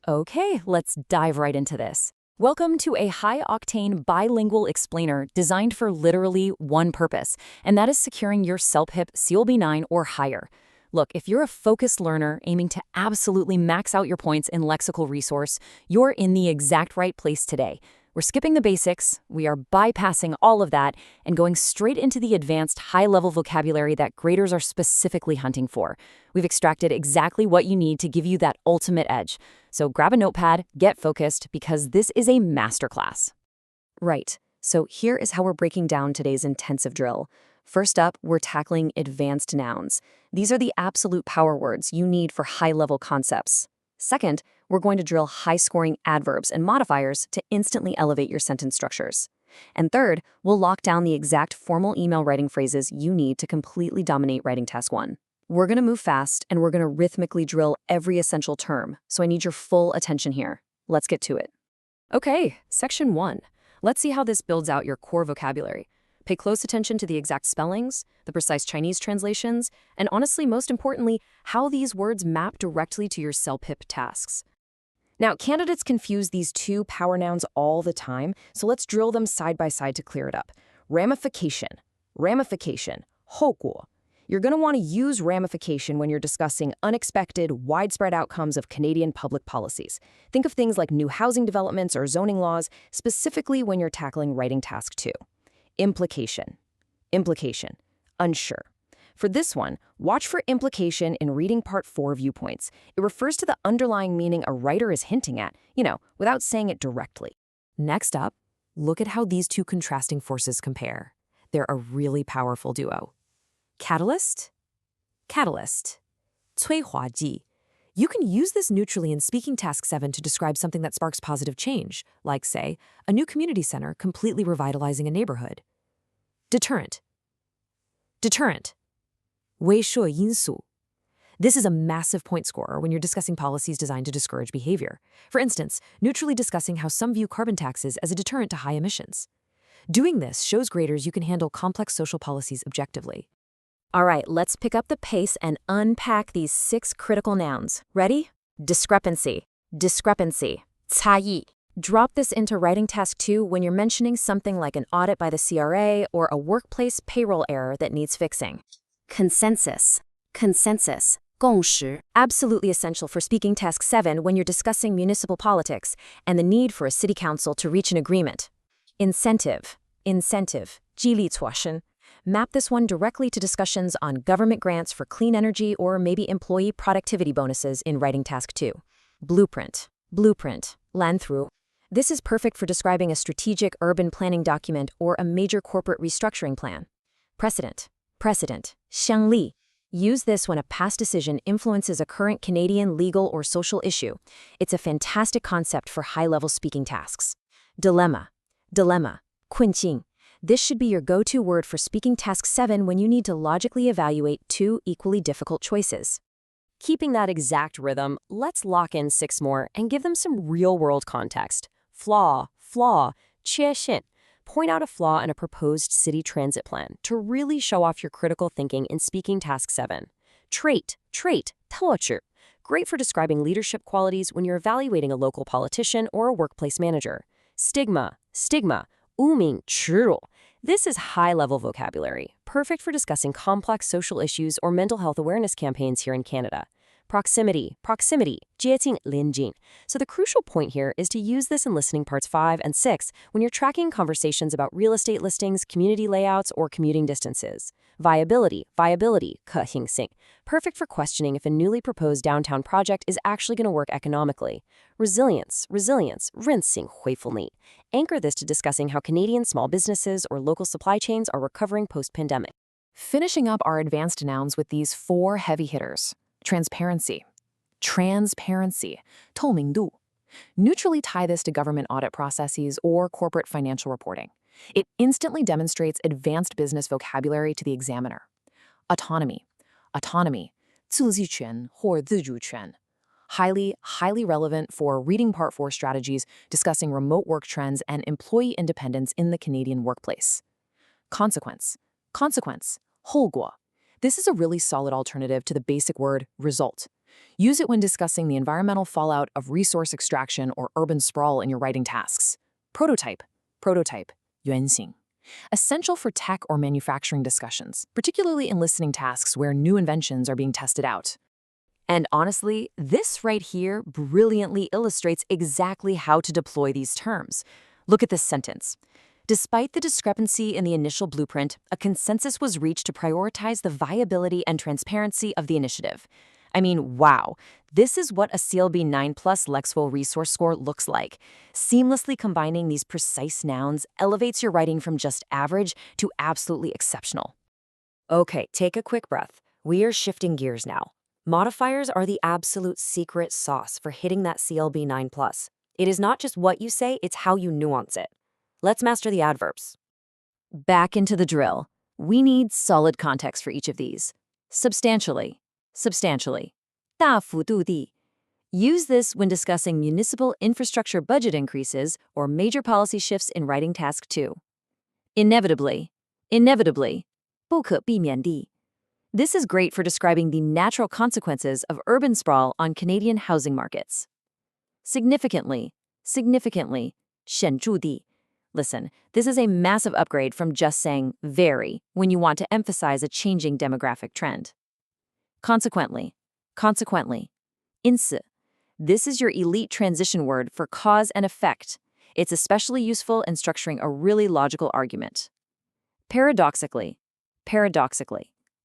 Okay, let's dive right into this. Welcome to a high-octane bilingual explainer designed for literally one purpose, and that is securing your CELPIP CLB9 or higher. Look, if you're a focused learner aiming to absolutely max out your points in lexical resource, you're in the exact right place today. We're skipping the basics, we are bypassing all of that, and going straight into the advanced high-level vocabulary that graders are specifically hunting for. We've extracted exactly what you need to give you that ultimate edge. So grab a notepad, get focused, because this is a masterclass. Right, so here is how we're breaking down today's intensive drill. First up, we're tackling advanced nouns. These are the absolute power words you need for high-level concepts. Second, we're going to drill high-scoring adverbs and modifiers to instantly elevate your sentence structures. And third, we'll lock down the exact formal email writing phrases you need to completely dominate writing task 1. We're going to move fast, and we're going to rhythmically drill every essential term, so I need your full attention here. Let's get to it. Okay, section 1. Let's see how this builds out your core vocabulary. Pay close attention to the exact spellings, the precise Chinese translations, and honestly, most importantly, how these words map directly to your CELPIP tasks. Now, candidates confuse these two power nouns all the time, so let's drill them side by side to clear it up. Ramification, 后果. You're going to want to use ramification when you're discussing unexpected, widespread outcomes of Canadian public policies. Think of things like new housing developments or zoning laws, specifically when you're tackling writing task 2. Implication, unsure. For this one, watch for implication in reading part 4 viewpoints. It refers to the underlying meaning a writer is hinting at, without saying it directly. Next up, look at how these two contrasting forces compare. They're a really powerful duo. Catalyst, 催化剂. You can use this neutrally in speaking task 7 to describe something that sparks positive change, like, say, a new community center completely revitalizing a neighborhood. Deterrent, 威慑因素. This is a massive point scorer when you're discussing policies designed to discourage behavior. For instance, neutrally discussing how some view carbon taxes as a deterrent to high emissions. Doing this shows graders you can handle complex social policies objectively. All right, let's pick up the pace and unpack these 6 critical nouns. Ready? Discrepancy, 差异. Drop this into writing task 2 when you're mentioning something like an audit by the CRA or a workplace payroll error that needs fixing. Consensus, 共识. Absolutely essential for speaking task 7 when you're discussing municipal politics and the need for a city council to reach an agreement. Incentive, 激励措施. Map this one directly to discussions on government grants for clean energy or maybe employee productivity bonuses in writing task 2. Blueprint, 蓝图. This is perfect for describing a strategic urban planning document or a major corporate restructuring plan. Precedent, 相例. Use this when a past decision influences a current Canadian legal or social issue. It's a fantastic concept for high-level speaking tasks. Dilemma, 困境. This should be your go-to word for speaking task 7 when you need to logically evaluate 2 equally difficult choices. Keeping that exact rhythm, let's lock in 6 more and give them some real-world context. Flaw, 缺陷. Point out a flaw in a proposed city transit plan to really show off your critical thinking in speaking task 7. Trait, 特质. Great for describing leadership qualities when you're evaluating a local politician or a workplace manager. Stigma, 污名耻辱. This is high-level vocabulary, perfect for discussing complex social issues or mental health awareness campaigns here in Canada. Proximity, 接近邻近. So the crucial point here is to use this in listening parts 5 and 6 when you're tracking conversations about real estate listings, community layouts, or commuting distances. Viability, 可行性. Perfect for questioning if a newly proposed downtown project is actually going to work economically. Resilience, 韧性恢复力. Anchor this to discussing how Canadian small businesses or local supply chains are recovering post-pandemic. Finishing up our advanced nouns with these 4 heavy hitters. Transparency, 透明度. Neutrally tie this to government audit processes or corporate financial reporting. It instantly demonstrates advanced business vocabulary to the examiner. Autonomy, 自治权或自主权. Highly relevant for reading part 4 strategies discussing remote work trends and employee independence in the Canadian workplace. Consequence, 后果. This is a really solid alternative to the basic word result. Use it when discussing the environmental fallout of resource extraction or urban sprawl in your writing tasks. Prototype, 原型. Essential for tech or manufacturing discussions, particularly in listening tasks where new inventions are being tested out. And honestly, this right here brilliantly illustrates exactly how to deploy these terms. Look at this sentence. Despite the discrepancy in the initial blueprint, a consensus was reached to prioritize the viability and transparency of the initiative. I mean, wow. This is what a CLB 9+ Lexwell resource score looks like. Seamlessly combining these precise nouns elevates your writing from just average to absolutely exceptional. Okay, take a quick breath. We are shifting gears now. Modifiers are the absolute secret sauce for hitting that CLB 9+. It is not just what you say, it's how you nuance it. Let's master the adverbs. Back into the drill. We need solid context for each of these. Substantially. 大幅度地. Use this when discussing municipal infrastructure budget increases or major policy shifts in writing task 2. Inevitably. 不可避免地. This is great for describing the natural consequences of urban sprawl on Canadian housing markets. Significantly. 显著地. Listen, this is a massive upgrade from just saying very when you want to emphasize a changing demographic trend. Consequently. 因此. This is your elite transition word for cause and effect. It's especially useful in structuring a really logical argument. Paradoxically.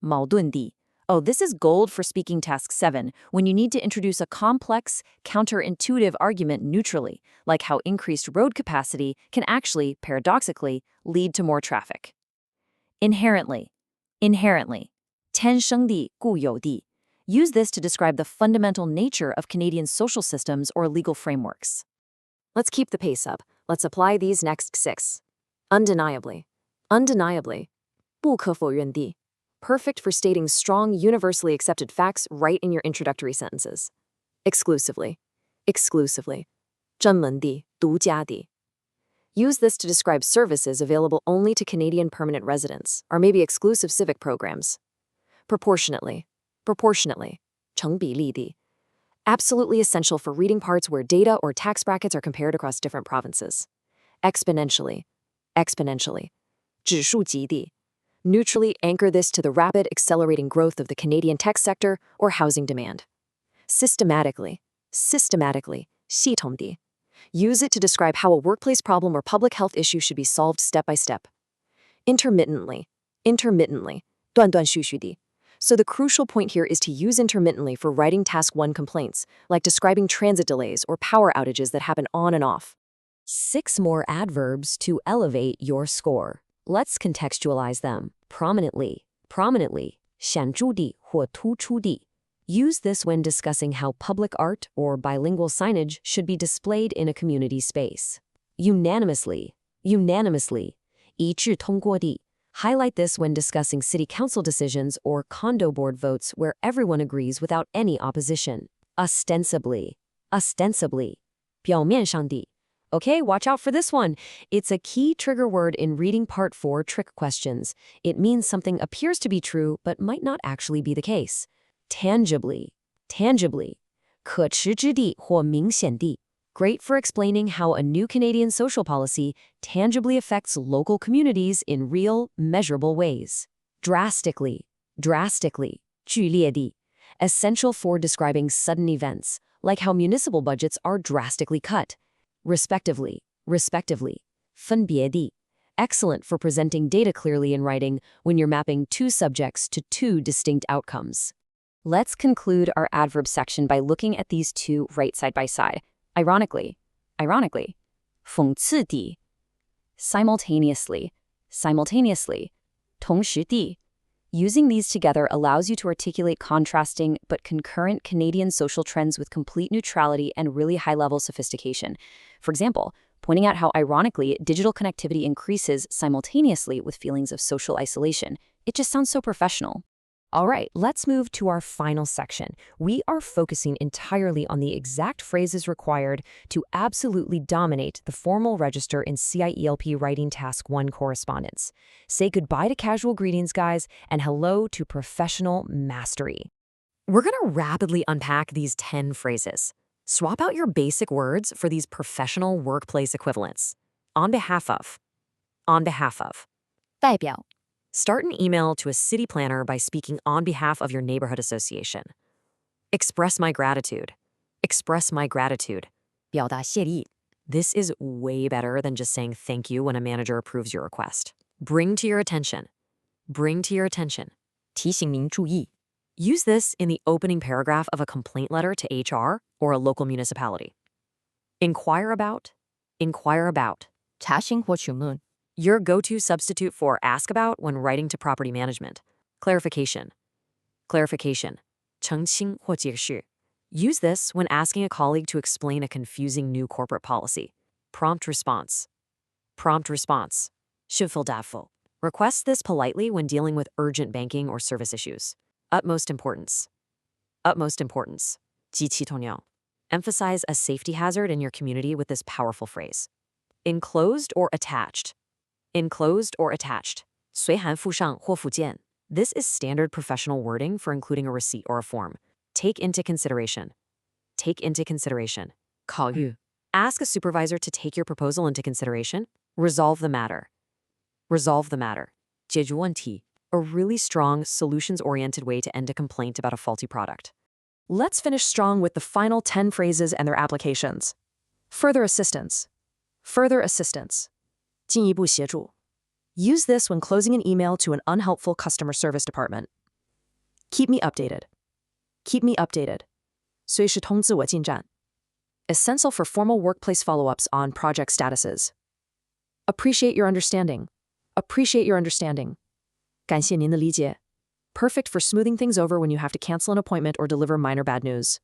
矛盾地. Oh, this is gold for speaking task 7 when you need to introduce a complex, counterintuitive argument neutrally, like how increased road capacity can actually, paradoxically, lead to more traffic. Inherently. 天生地固有地. Use this to describe the fundamental nature of Canadian social systems or legal frameworks. Let's keep the pace up. Let's apply these next 6. Undeniably. 不可否认地. Perfect for stating strong, universally accepted facts right in your introductory sentences. Exclusively. 专门地, 独家地. Use this to describe services available only to Canadian permanent residents, or maybe exclusive civic programs. Proportionately. 成比例地. Absolutely essential for reading parts where data or tax brackets are compared across different provinces. Exponentially. 指数级地. Neutrally anchor this to the rapid, accelerating growth of the Canadian tech sector or housing demand. Systematically. 系统地. Use it to describe how a workplace problem or public health issue should be solved step by step. Intermittently. 断断续续地. So the crucial point here is to use intermittently for writing task 1 complaints, like describing transit delays or power outages that happen on and off. 6 more adverbs to elevate your score. Let's contextualize them. Prominently. 显著地或突出地. Use this when discussing how public art or bilingual signage should be displayed in a community space. Unanimously. 一致通过地. Highlight this when discussing city council decisions or condo board votes where everyone agrees without any opposition. Ostensibly. 表面上地. Okay, watch out for this one. It's a key trigger word in reading part 4 trick questions. It means something appears to be true but might not actually be the case. Tangibly. 可持之地或明显地. Great for explaining how a new Canadian social policy tangibly affects local communities in real, measurable ways. Drastically. 剧烈地. Essential for describing sudden events, like how municipal budgets are drastically cut. Respectively. 分别地. Excellent for presenting data clearly in writing when you're mapping 2 subjects to 2 distinct outcomes. Let's conclude our adverb section by looking at these 2 right side by side. Ironically. 讽刺地. Simultaneously. 同时地. Using these together allows you to articulate contrasting but concurrent Canadian social trends with complete neutrality and really high-level sophistication. For example, pointing out how ironically digital connectivity increases simultaneously with feelings of social isolation. It just sounds so professional. All right, let's move to our final section. We are focusing entirely on the exact phrases required to absolutely dominate the formal register in CIELP Writing Task 1 correspondence. Say goodbye to casual greetings, guys, and hello to professional mastery. We're going to rapidly unpack these 10 phrases. Swap out your basic words for these professional workplace equivalents. On behalf of. On behalf of. 代表 Start an email to a city planner by speaking on behalf of your neighborhood association. Express my gratitude. Express my gratitude. 表达谢意 This is way better than just saying thank you when a manager approves your request. Bring to your attention. Bring to your attention. 提醒您注意 Use this in the opening paragraph of a complaint letter to HR or a local municipality. Inquire about. Inquire about. 查询或询问 Your go-to substitute for ask about when writing to property management. Clarification. Clarification. 澄清或解释. Use this when asking a colleague to explain a confusing new corporate policy. Prompt response. Prompt response. 讯复答复. Request this politely when dealing with urgent banking or service issues. Utmost importance. Utmost importance. 极其重要. Emphasize a safety hazard in your community with this powerful phrase. Enclosed or attached. Enclosed or attached. 随函附上或附件. This is standard professional wording for including a receipt or a form. Take into consideration. Take into consideration. 考虑. Ask a supervisor to take your proposal into consideration. Resolve the matter. Resolve the matter. 解决问题. A really strong, solutions-oriented way to end a complaint about a faulty product. Let's finish strong with the final 10 phrases and their applications. Further assistance. Further assistance. 进一步协助. Use this when closing an email to an unhelpful customer service department. Keep me updated. Keep me updated. 随时通知我进展. Essential for formal workplace follow-ups on project statuses. Appreciate your understanding. Appreciate your understanding. 感谢您的理解. Perfect for smoothing things over when you have to cancel an appointment or deliver minor bad news.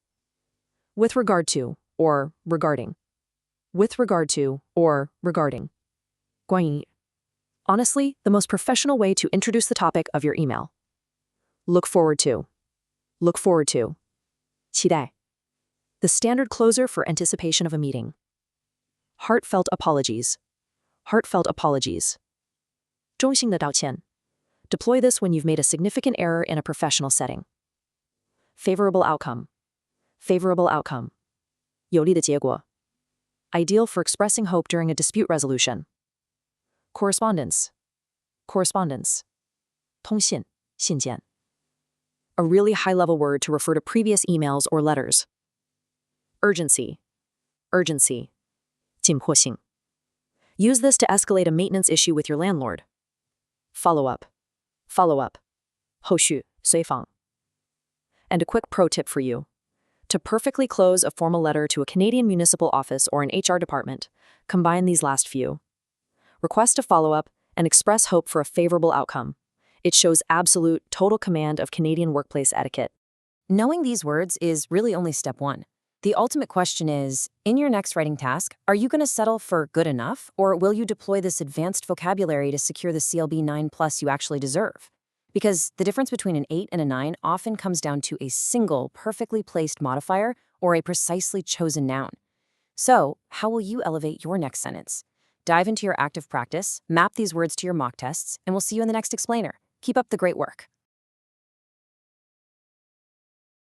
With regard to, or regarding. With regard to, or regarding. 关于. Honestly, the most professional way to introduce the topic of your email. Look forward to. Look forward to. 期待. The standard closer for anticipation of a meeting. Heartfelt apologies. Heartfelt apologies. 衷心的道歉. Deploy this when you've made a significant error in a professional setting. Favorable outcome. Favorable outcome. 有利的结果. Ideal for expressing hope during a dispute resolution. Correspondence. Correspondence. 通信, 信件. A really high-level word to refer to previous emails or letters. Urgency. Urgency. 紧迫性. Use this to escalate a maintenance issue with your landlord. Follow-up. Follow-up. 后续, 随访. And a quick pro tip for you. To perfectly close a formal letter to a Canadian municipal office or an HR department, combine these last few. Request a follow-up and express hope for a favorable outcome. It shows absolute, total command of Canadian workplace etiquette. Knowing these words is really only step one. The ultimate question is, in your next writing task, are you going to settle for good enough, or will you deploy this advanced vocabulary to secure the CLB 9+ you actually deserve? Because the difference between an 8 and a 9 often comes down to a single, perfectly placed modifier or a precisely chosen noun. So, how will you elevate your next sentence? Dive into your active practice, map these words to your mock tests, and we'll see you in the next explainer. Keep up the great work.